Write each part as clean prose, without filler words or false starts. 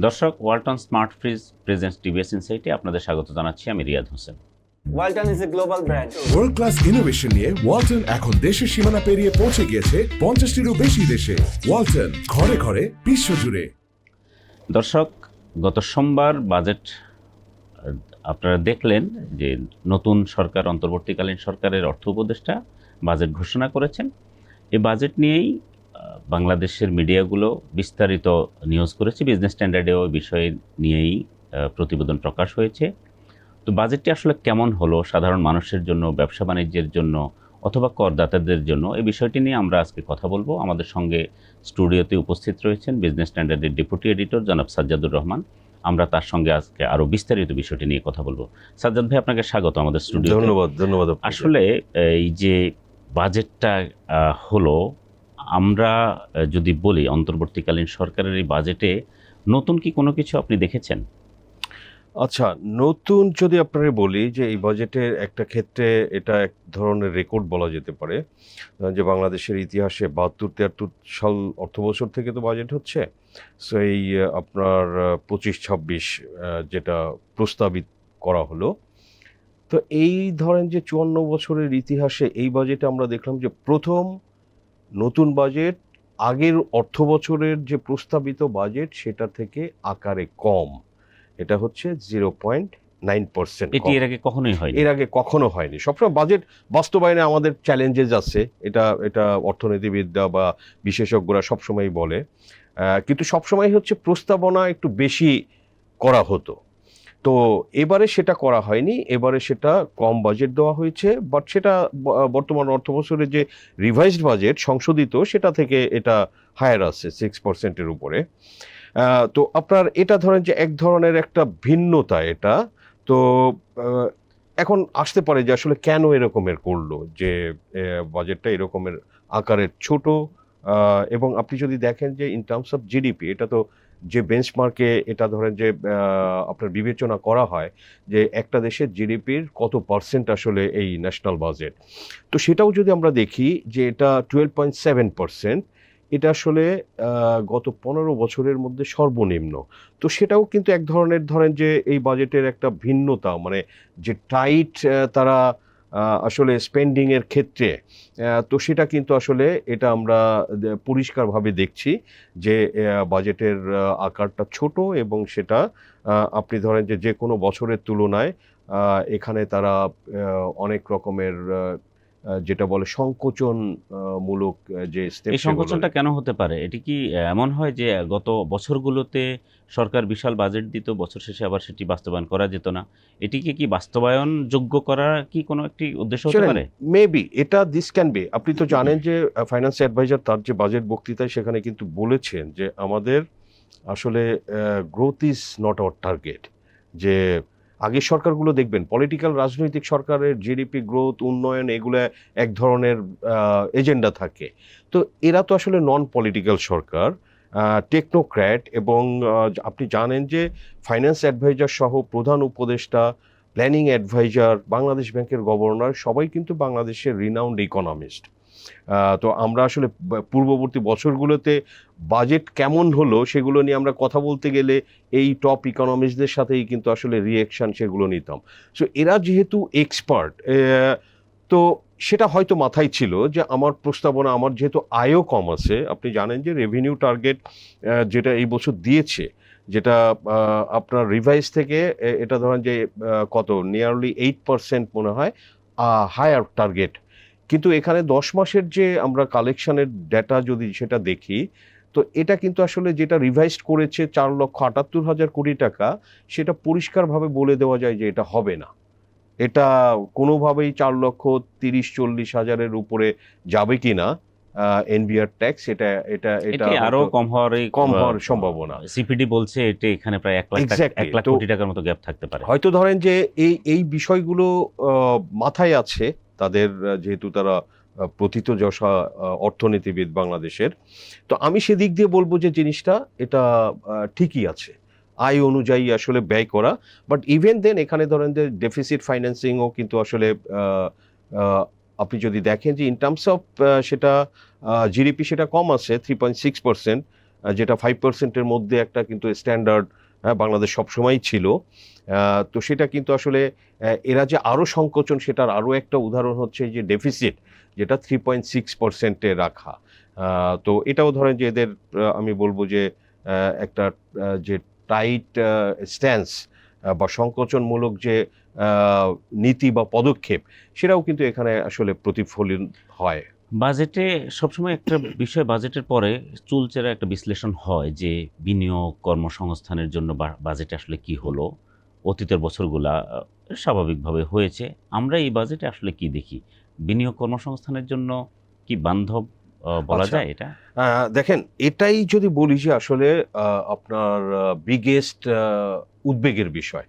দর্শক, Walton smart fridge presents TVS ইনসাইটে আপনাদের স্বাগত জানাচ্ছি। আমি Riyad Hossain. Walton is a global brand. World class innovation নিয়ে ওয়ালটন এখন দেশের সীমানা পেরিয়ে পৌঁছে গিয়েছে 50টিরও বেশি দেশে। ওয়ালটন, ঘরে ঘরে বিশ্বজুড়ে। দর্শক, গত সোমবার বাজেট আপনারা দেখলেন যে নতুন সরকার, অন্তর্বর্তীকালীন সরকারের অর্থ উপদেষ্টা বাজেট ঘোষণা করেছেন। এই বাজেট নিয়েই বাংলাদেশের মিডিয়াগুলো বিস্তারিত নিউজ করেছে। বিজনেস স্ট্যান্ডার্ডেও এই বিষয় নিয়েই প্রতিবেদন প্রকাশ হয়েছে। তো বাজেটটি আসলে কেমন হলো সাধারণ মানুষের জন্য, ব্যবসা বাণিজ্যের জন্য অথবা করদাতাদের জন্য, এই বিষয়টি নিয়ে আমরা আজকে কথা বলবো। আমাদের সঙ্গে স্টুডিওতে উপস্থিত রয়েছেন বিজনেস স্ট্যান্ডার্ডের ডেপুটি এডিটর জনাব সাজ্জাদুর রহমান। আমরা তার সঙ্গে আজকে আরও বিস্তারিত বিষয়টি নিয়ে কথা বলবো। সাজ্জাদ ভাই, আপনাকে স্বাগত আমাদের স্টুডিও। ধন্যবাদ। আসলে এই যে বাজেটটা হলো, আমরা যদি বলি অন্তর্বর্তীকালীন সরকারের এই বাজেটে নতুন কি কোনো কিছু আপনি দেখেছেন? আচ্ছা, নতুন যদি আপনারা বলি যে এই বাজেটের একটা ক্ষেত্রে এটা এক ধরনের রেকর্ড বলা যেতে পারে যে বাংলাদেশের ইতিহাসে 72-73 সাল অর্থবছর থেকে তো বাজেট হচ্ছে। সো এই আপনার 25-26 যেটা প্রস্তাবিত করা হলো, তো এই ধরেন যে 54 বছরের ইতিহাসে এই বাজেটে আমরা দেখলাম যে প্রথম নতুন বাজেট আগের অর্থ বছরের যে প্রস্তাবিত বাজেট সেটা থেকে আকারে কম। এটা হচ্ছে 0.9%। এটি এর আগে কখনোই হয়নি। এর আগে কখনো হয়নি। সবসময় বাজেট বাস্তবায়নে আমাদের চ্যালেঞ্জেস আছে, এটা অর্থনীতিবিদরা বা বিশেষজ্ঞরা সবসময় বলে, কিন্তু সবসময় হচ্ছে প্রস্তাবনা একটু বেশি করা হতো। তো এবারে সেটা করা হয়নি, এবারে সেটা কম বাজেট দেওয়া হয়েছে। বাট সেটা বর্তমান অর্থবছরের যে রিভাইজড বাজেট সংশোধিত সেটা থেকে এটা হায়ার আছে 6%-এর উপরে। তো আপনার এটা ধরেন যে এক ধরনের একটা ভিন্নতা এটা। তো এখন আসতে পারে যে আসলে কেন এরকমের করলো, যে বাজেটটা এরকমের আকারের ছোট। এবং আপনি যদি দেখেন যে ইন টার্মস অফ জিডিপি, এটা তো যে বেঞ্চমার্কে এটা ধরেন যে আপনার বিবেচনা করা হয় যে একটা দেশের জিডিপির কত পার্সেন্ট আসলে এই ন্যাশনাল বাজেট, তো সেটাও যদি আমরা দেখি যে এটা 12.7%, এটা আসলে গত 15 বছরের মধ্যে সর্বনিম্ন। তো সেটাও কিন্তু এক ধরনের ধরেন যে এই বাজেটের একটা ভিন্নতা, মানে যে টাইট তারা আসলে স্পেন্ডিংয়ের ক্ষেত্রে, তো সেটা কিন্তু আসলে এটা আমরা পরিষ্কারভাবে দেখছি যে বাজেটের আকারটা ছোট এবং সেটা আপনি ধরেন যে কোনো বছরের তুলনায় এখানে তারা অনেক রকমের যেটা বলে সংকোচন মূলক যে স্টেপ। এই সংকোচনটা কেন হতে পারে? এটি কি এমন হয় যে গত বছরগুলোতে সরকার বিশাল বাজেট দিত, বছর শেষে আবার সেটি বাস্তবায়ন করা যেত না? এটিকে কি বাস্তবায়ন যোগ্য করার কি কোনো একটি উদ্দেশ্য হতে পারে? মেবি এটা দিস ক্যান বি। আপনি তো জানেন যে ফাইন্যান্স অ্যাডভাইজার তার যে বাজেট বক্তৃতায় সেখানে কিন্তু বলেছেন যে আমাদের আসলে growth is not our target. যে আগের সরকারগুলো দেখবেন পলিটিক্যাল রাজনৈতিক সরকারের জিডিপি গ্রোথ, উন্নয়ন, এগুলো এক ধরনের এজেন্ডা থাকে। তো এরা তো আসলে নন পলিটিক্যাল সরকার, টেকনোক্র্যাট। এবং আপনি জানেন যে ফাইন্যান্স অ্যাডভাইজার সহ প্রধান উপদেষ্টা, প্ল্যানিং অ্যাডভাইজার, বাংলাদেশ ব্যাংকের গভর্নর সবাই কিন্তু বাংলাদেশের রিনাউন্ড ইকোনমিস্ট। তো আমরা আসলে পূর্ববর্তী বছরগুলোতে বাজেট কেমন হলো সেগুলো নিয়ে আমরা কথা বলতে গেলে এই টপ ইকোনমিস্টদের সাথেই কিন্তু আসলে রিঅ্যাকশান সেগুলো নিতাম। সো এরা যেহেতু এক্সপার্ট, তো সেটা হয়তো মাথায় ছিল যে আমার প্রস্তাবনা, আমার যেহেতু আয়ও কম আছে, আপনি জানেন যে রেভিনিউ টার্গেট যেটা এই বছর দিয়েছে, যেটা আপনার রিভাইজ থেকে এটা ধরেন যে কত নিয়ারলি 8% মনে হয় হায়ার টার্গেট। কিন্তু এখানে 10 মাসের যে আমরা কালেকশনের ডেটা যদি সেটা দেখি, তো এটা কিন্তু আসলে যেটা রিভাইজড করেছে 4,78,000 কোটি টাকা, সেটা পরিষ্কারভাবে বলে দেওয়া যায় যে এটা হবে না। এটা কোনোভাবেই 4,30,40,000-এর উপরে যাবে কিনা এনবিআর ট্যাক্স, এটা আরো কম হওয়ার সম্ভাবনা। সিপিডি বলছে এটা এখানে প্রায় 1 লাখ কোটি টাকার মতো গ্যাপ থাকতে পারে। হয়তো ধরেন যে এই বিষয়গুলো মাথায় আছে তাদের, যেহেতু তারা প্রথিতযশা অর্থনীতিবিদ বাংলাদেশের। তো আমি সেদিক দিয়ে বলবো যে জিনিসটা এটা ঠিকই আছে, আয় অনুযায়ী আসলে ব্যয় করা। বাট ইভেন দেন এখানে ধরেন যে ডেফিসিট ফাইন্যান্সিংও কিন্তু আসলে আপনি যদি দেখেন যে ইন টার্মস অফ সেটা জিডিপি সেটা কম আছে 3.6%, যেটা 5%-এর মধ্যে একটা কিন্তু স্ট্যান্ডার্ড বাংলাদেশ সবসময়ই ছিল। তো সেটা কিন্তু আসলে এরা যে আরও সংকোচন, সেটার আরও একটা উদাহরণ হচ্ছে যে ডেফিসিট, যেটা 3.6%-এ রাখা। তো এটাও ধরেন যে এদের আমি বলবো যে একটা যে টাইট স্ট্যান্স বা সংকোচনমূলক যে নীতি বা পদক্ষেপ, সেটাও কিন্তু এখানে আসলে প্রতিফলন হয়। বাজেটে সবসময় একটা বিষয়, বাজেটের পরে চুলচেরা একটা বিশ্লেষণ হয় যে বিনিয়োগ কর্মসংস্থানের জন্য বাজেটে আসলে কি হলো, অতীতের বছরগুলা স্বাভাবিকভাবে হয়েছে। আমরা এই বাজেটে আসলে কি দেখি? বিনিয়োগ কর্মসংস্থানের জন্য কি বান্ধব বলা আচ্ছা। যায় এটা? দেখেন, এটাই যদি বলি যে আসলে আপনার বিগেস্ট উদ্বেগের বিষয়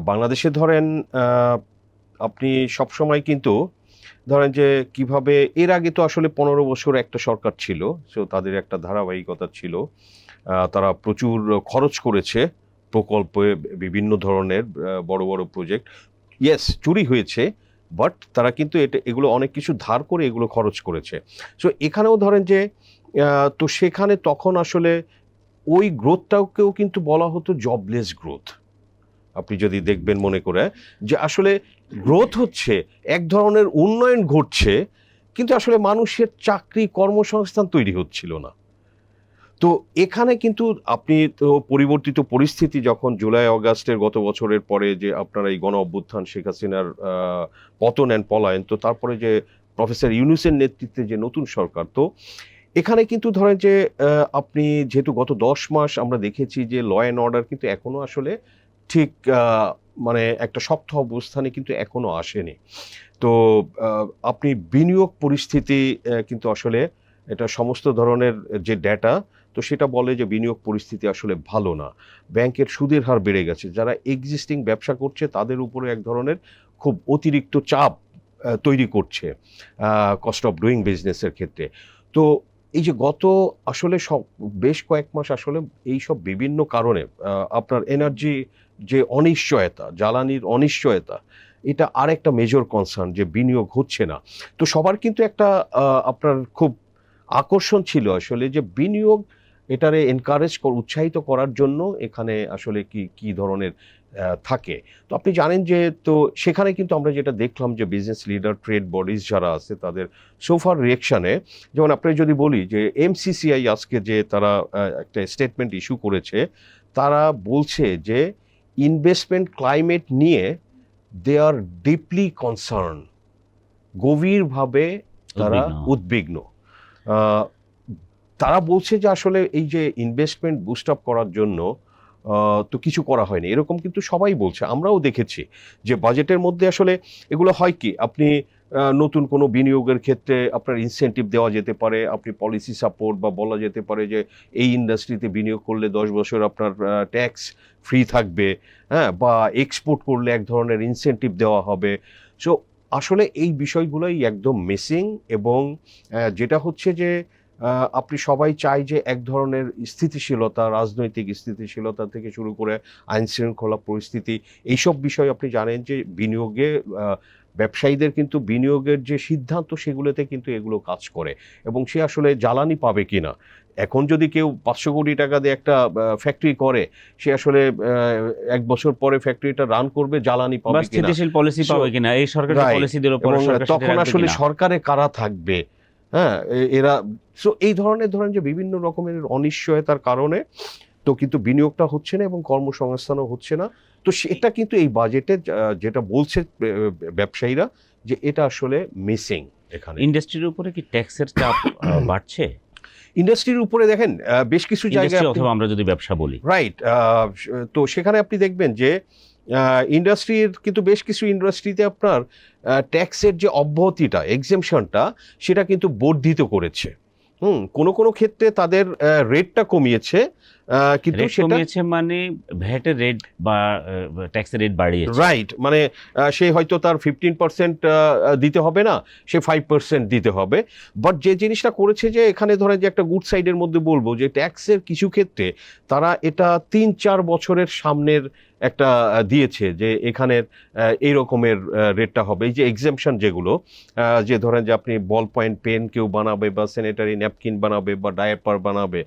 বাংলাদেশে ধরেন, আপনি সবসময় কিন্তু ধরেন যে কিভাবে এর আগে তো আসলে 15 বছর একটা সরকার ছিল, সো তাদের একটা ধারাবাহিকতা ছিল। তারা প্রচুর খরচ করেছে প্রকল্পে, বিভিন্ন ধরনের বড় বড় প্রজেক্ট। ইয়েস, চুরি হয়েছে, বাট তারা কিন্তু এগুলো অনেক কিছু ধার করে এগুলো খরচ করেছে। সো এখানেও ধরেন যে তো সেখানে তখন আসলে ওই গ্রোথটাকেও কিন্তু বলা হতো জবলেস গ্রোথ। আপনি যদি দেখবেন মনে করে যে আসলে গ্রোথ হচ্ছে এক ধরনের উন্নয়ন ঘটছে, কিন্তু আসলে মানুষের চাকরি কর্মসংস্থান তৈরি হচ্ছিল না। তো এখানে কিন্তু আপনি তো পরিবর্তিত পরিস্থিতি, যখন জুলাই অগাস্টের গত বছরের পরে যে আপনার এই গণ অভ্যুত্থান, শেখ হাসিনার পতন অ্যান্ড পলায়ন, তো তারপরে যে প্রফেসর ইউনূসের নেতৃত্বে যে নতুন সরকার, তো এখানে কিন্তু ধরেন যে আপনি যেহেতু গত 10 মাস আমরা দেখেছি যে ল অ্যান্ড অর্ডার কিন্তু এখনো আসলে ঠিক মানে একটা শক্ত অবস্থানে কিন্তু এখনো আসেনি। তো আপনি বিনিয়োগ পরিস্থিতি কিন্তু আসলে এটা সমস্ত ধরনের যে ডেটা, তো সেটা বলে যে বিনিয়োগ পরিস্থিতি আসলে ভালো না। ব্যাংকের সুদের হার বেড়ে গেছে, যারা এক্সিস্টিং ব্যবসা করছে তাদের উপরে এক ধরনের খুব অতিরিক্ত চাপ তৈরি করছে কস্ট অফ ডুইং বিজনেসের ক্ষেত্রে। তো এই যে গত আসলে বেশ কয়েক মাস আসলে এই সব বিভিন্ন কারণে আপনার এনার্জি যে অনিশ্চয়তা, জ্বালানির অনিশ্চয়তা, এটা আর একটা মেজর কনসার্ন যে বিনিয়োগ হচ্ছে না। তো সবার কিন্তু একটা আপনার খুব আকর্ষণ ছিল আসলে যে বিনিয়োগ, এটারে এনকারেজ উৎসাহিত করার জন্য এখানে আসলে কি ধরনের থাকে। তো আপনি জানেন যে, তো সেখানে কিন্তু আমরা যেটা দেখলাম যে বিজনেস লিডার, ট্রেড বডিজ যারা আছে, তাদের সোফার রিয়েকশনে, যেমন আপনি যদি বলি যে এমসিসিআই আজকে যে তারা একটা স্টেটমেন্ট ইস্যু করেছে, তারা বলছে যে ইনভেস্টমেন্ট ক্লাইমেট নিয়ে দে আর ডিপলি কনসার্ন, গভীরভাবে তারা উদ্বিগ্ন। তারা বলছে যে আসলে এই যে ইনভেস্টমেন্ট বুস্ট আপ করার জন্য তো কিছু করা হয়নি, এরকম কিন্তু সবাই বলছে। আমরাও দেখেছি যে বাজেটের মধ্যে আসলে এগুলো হয় কি, আপনি নতুন কোনো বিনিয়োগের ক্ষেত্রে আপনার ইনসেন্টিভ দেওয়া যেতে পারে, আপনি পলিসি সাপোর্ট বা বলা যেতে পারে যে এই ইন্ডাস্ট্রিতে বিনিয়োগ করলে 10 বছর আপনার ট্যাক্স ফ্রি থাকবে, হ্যাঁ, বা এক্সপোর্ট করলে এক ধরনের ইনসেন্টিভ দেওয়া হবে। সো আসলে এই বিষয়গুলোই একদম মিসিং, এবং যেটা হচ্ছে যে আপনি সবাই চাই যে এক ধরনের স্থিতিশীলতা, রাজনৈতিক স্থিতিশীলতা থেকে শুরু করে আইন শৃঙ্খলা পরিস্থিতি, এইসব বিষয় আপনি জানেন যে বিনিয়োগে ব্যবসায়ীদের কিন্তু বিনিয়োগের যে সিদ্ধান্ত, সেগুলোতে কিন্তু এগুলো কাজ করে, এবং সে আসলে জ্বালানি পাবে কিনা। এখন যদি কেউ 500 কোটি টাকা দিয়ে একটা ফ্যাক্টরি করে, সে আসলে 1 বছর পরে ফ্যাক্টরিটা রান করবে, জ্বালানি পাবে কিনা, স্থিতিশীল পলিসি পাবে কিনা, এই সরকারের পলিসি দিল পরে তখন আসলে সরকারে কারা থাকবে, হ্যাঁ, এরা। সো এই ধরনের ধরেন যে বিভিন্ন রকমের অনিশ্চয়তার কারণে তো কিন্তু বিনিয়োগটা হচ্ছে না এবং কর্মসংস্থানও হচ্ছে না। তো সেটা কিন্তু এই বাজেটে যেটা বলছে ব্যবসায়ীরা, যে এটা আসলে মিসিং। এখানে ইন্ডাস্ট্রির উপরে কি ট্যাক্সের চাপ বাড়ছে? ইন্ডাস্ট্রির উপরে দেখেন বেশ কিছু জায়গায়, অথবা আমরা যদি ব্যবসা বলি, রাইট, তো সেখানে আপনি দেখবেন যে ইন্ডাস্ট্রির কিন্তু বেশ কিছু ইন্ডাস্ট্রিতে আপনার ট্যাক্সের যে অব্যাহতিটা, এক্সেমশনটা, সেটা কিন্তু বর্ধিত করেছে। কোনো ক্ষেত্রে তাদের রেটটা কমিয়েছে, কিন্তু রেট সেটা কমিয়েছে মানে ভ্যাটের রেট বা ট্যাক্সের রেট বাড়িয়েছে। রাইট, মানে সে হয়তো তার 15% দিতে হবে না, সে 5% দিতে হবে। বাট যে জিনিসটা করেছে যে এখানে ধরেন যে একটা গুড সাইডের মধ্যে বলবো যে ট্যাক্সের কিছু ক্ষেত্রে তারা এটা 3-4 বছরের সামনের একটা দিয়েছে যে এখানের এই রকমের রেটটা হবে। এই যে এক্সাম্পশন যেগুলো, যে ধরেন যে আপনি বল পয়েন্ট পেন কেউ বানাবে বা স্যানিটারি ন্যাপকিন বানাবে বা ডায়াপার বানাবে,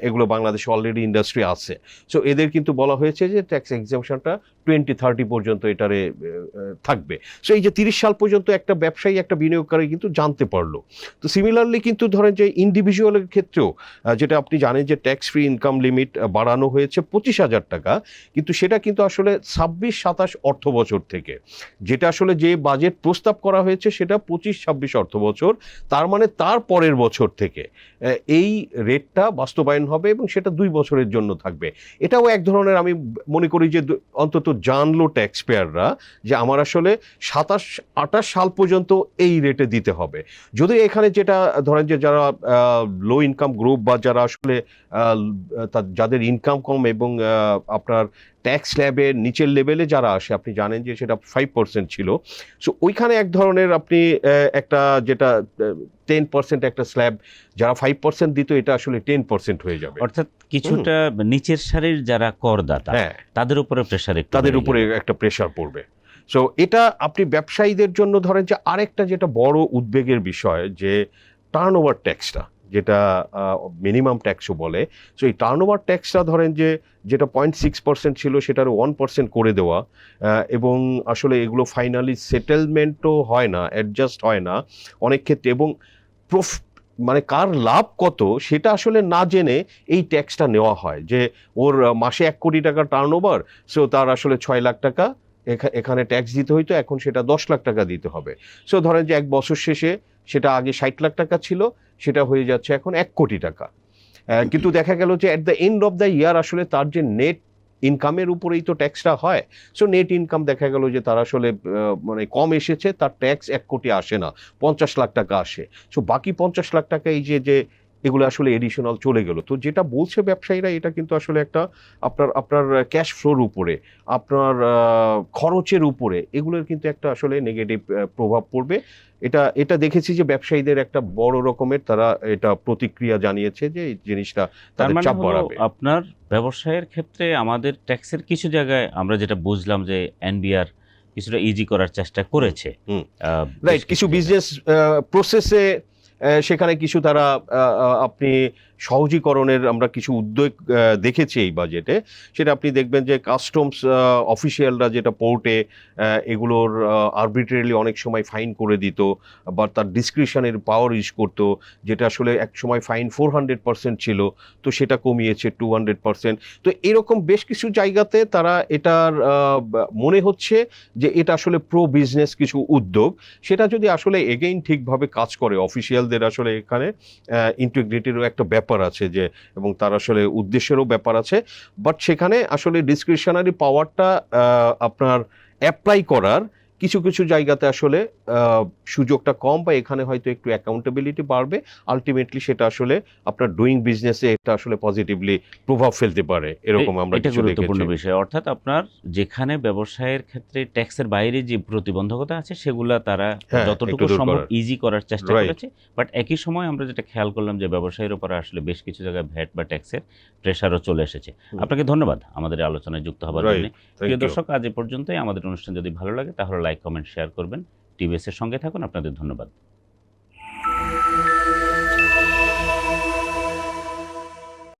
এগুলো বাংলাদেশে অলরেডি ইন্ডাস্ট্রি আছে। সো এদের কিন্তু বলা হয়েছে যে ট্যাক্স এক্সাম্পশনটা 2030 পর্যন্ত এটারে থাকবে। সো এই যে 30 সাল পর্যন্ত একটা ব্যবসায়ী একটা বিনিয়োগকারী কিন্তু জানতে পারলো। তো সিমিলারলি কিন্তু ধরেন যে ইন্ডিভিজুয়ালের ক্ষেত্রেও যেটা আপনি জানেন যে ট্যাক্স ফ্রি ইনকাম লিমিট বাড়ানো হয়েছে 25,000 টাকা, কিন্তু সেটা কিন্তু আসলে 26-27 অর্থ বছর থেকে, যেটা আসলে যে বাজেট প্রস্তাব করা হয়েছে সেটা 25-26 অর্থ বছর, তার মানে তার পরের বছর থেকে এই রেটটা বাস্তবায়ন হবে এবং সেটা 2 বছরের জন্য থাকবে। এটাও এক ধরনের আমি মনে করি যে অন্তত জানলো ট্যাক্স পেয়াররা যে আমার আসলে 27-28 সাল পর্যন্ত এই রেটে দিতে হবে। যদি এখানে যেটা ধরেন যে যারা লো ইনকাম গ্রুপ বা যারা আসলে যাদের ইনকাম কম এবং আপনার ট্যাক্স স্ল্যাবের নিচের লেভেলে যারা আসে, আপনি জানেন যে সেটা 5% ছিল। সো ওইখানে এক ধরনের আপনি একটা যেটা 10% একটা স্ল্যাব, যারা 5% দিত এটা আসলে 10% হয়ে যাবে। অর্থাৎ কিছুটা নিচের সারির যারা করদাতা হ্যাঁ, তাদের উপরে প্রেশার, তাদের উপরে একটা প্রেশার পড়বে। সো এটা আপনি ব্যবসায়ীদের জন্য ধরেন যে আরেকটা যেটা বড় উদ্বেগের বিষয় যে টার্নওভার ট্যাক্সটা, যেটা মিনিমাম ট্যাক্সও বলে। সো এই টার্নওভার ট্যাক্সটা ধরেন যে যেটা 0.6% ছিল সেটারও 1% করে দেওয়া, এবং আসলে এগুলো ফাইনালি সেটেলমেন্টও হয় না, অ্যাডজাস্ট হয় না অনেক ক্ষেত্রে, এবং মানে কার লাভ কত সেটা আসলে না জেনে এই ট্যাক্সটা নেওয়া হয়। যে ওর মাসে 1 কোটি টাকা টার্নওভার, সো তার আসলে 6 লাখ টাকা এখানে ট্যাক্স দিতে হইতো, এখন সেটা 10 লাখ টাকা দিতে হবে। সো ধরেন যে 1 বছর শেষে সেটা আগে 60 লাখ টাকা ছিল, সেটা হয়ে যাচ্ছে এখন 1 কোটি টাকা। কিন্তু দেখা গেল যে at the end of the year আসলে তার যে নেট ইনকামের উপরেই তো ট্যাক্সটা হয়। সো নেট ইনকাম দেখা গেল যে তার আসলে মানে কম এসেছে, তার ট্যাক্স 1 কোটি আসে না, 50 লাখ টাকা আসে। সো বাকি 50 লাখ টাকা এই যে এগুলো আসলে এডিশনাল চলে গেল। তো যেটা বলছে ব্যবসায়ীরা, এটা কিন্তু আসলে একটা আপনার ক্যাশ ফ্লোর উপরে, আপনার খরচের উপরে এগুলোর কিন্তু একটা আসলে নেগেটিভ প্রভাব পড়বে। এটা দেখেছি যে ব্যবসায়ীদের একটা বড় রকমের তারা এটা প্রতিক্রিয়া জানিয়েছে যে এই জিনিসটা তার তাদের মানে চাপ হলো বাড়াবে। আপনার ব্যবসায়ের ক্ষেত্রে আমাদের ট্যাক্সের কিছু জায়গায় আমরা যেটা বুঝলাম যে এনবিআর কিছুটা ইজি করার চেষ্টা করেছে। রাইট, কিছু বিজনেস প্রসেসে সেখানে কিছু তারা আপনি সহজীকরণের আমরা কিছু উদ্যোগ দেখেছি এই বাজেটে। সেটা আপনি দেখবেন যে কাস্টমস অফিসিয়ালরা যেটা পোর্টে এগুলোর আরবিট্রারিলি অনেক সময় ফাইন করে দিত বা তার ডিসক্রিশনের পাওয়ার ইউজ করতো, যেটা আসলে এক সময় ফাইন 400% ছিল, তো সেটা কমিয়েছে 200%। তো এরকম বেশ কিছু জায়গাতে তারা এটার মনে হচ্ছে যে এটা আসলে প্রো বিজনেস কিছু উদ্যোগ, সেটা যদি আসলে এগেইন ঠিকভাবে কাজ করে, অফিসিয়ালদের আসলে এখানে ইন্টিগ্রিটিরও একটা ব্যাপার আছে যে, এবং তার আসলে উদ্দেশ্যেরও ব্যাপার আছে, বাট সেখানে আসলে ডিসক্রিশনারি পাওয়ারটা আপনার অ্যাপ্লাই করার কিছু কিছু জায়গাতে আসলে সুযোগটা কম, বা এখানে হয়তো একটু অ্যাকাউন্টেবিলিটি বাড়বে। আলটিমেটলি সেটা আসলে আপনার ডুইং বিজনেসে এটা আসলে পজিটিভলি প্রভাব ফেলতে পারে, এরকম আমরা এটা কিছু গুরুত্বপূর্ণ দেখেছি। বিষয়। অর্থাৎ আপনার যেখানে ব্যবসায়ের ক্ষেত্রে ট্যাক্সের বাইরে যে প্রতিবন্ধকতা আছে সেগুলা তারা হ্যাঁ, যতটুকু একটু দূর সম্ভব করার। ইজি করার চেষ্টা Right. করেছে। বাট একই সময় আমরা যেটা খেয়াল করলাম যে ব্যবসায়ীর উপর আসলে বেশ কিছু জায়গায় ভ্যাট বা ট্যাক্সের প্রেশারও চলে এসেছে। আপনাকে ধন্যবাদ আমাদের এই আলোচনায় যুক্ত হবার Right. জন্য। Thank প্রিয় you. দর্শক, আজ এ পর্যন্তই। আমাদের অনুষ্ঠান যদি ভালো লাগে তাহলে লাইক, কমেন্ট, শেয়ার করবেন। টিভিএস এর সঙ্গে থাকুন। আপনাদের ধন্যবাদ।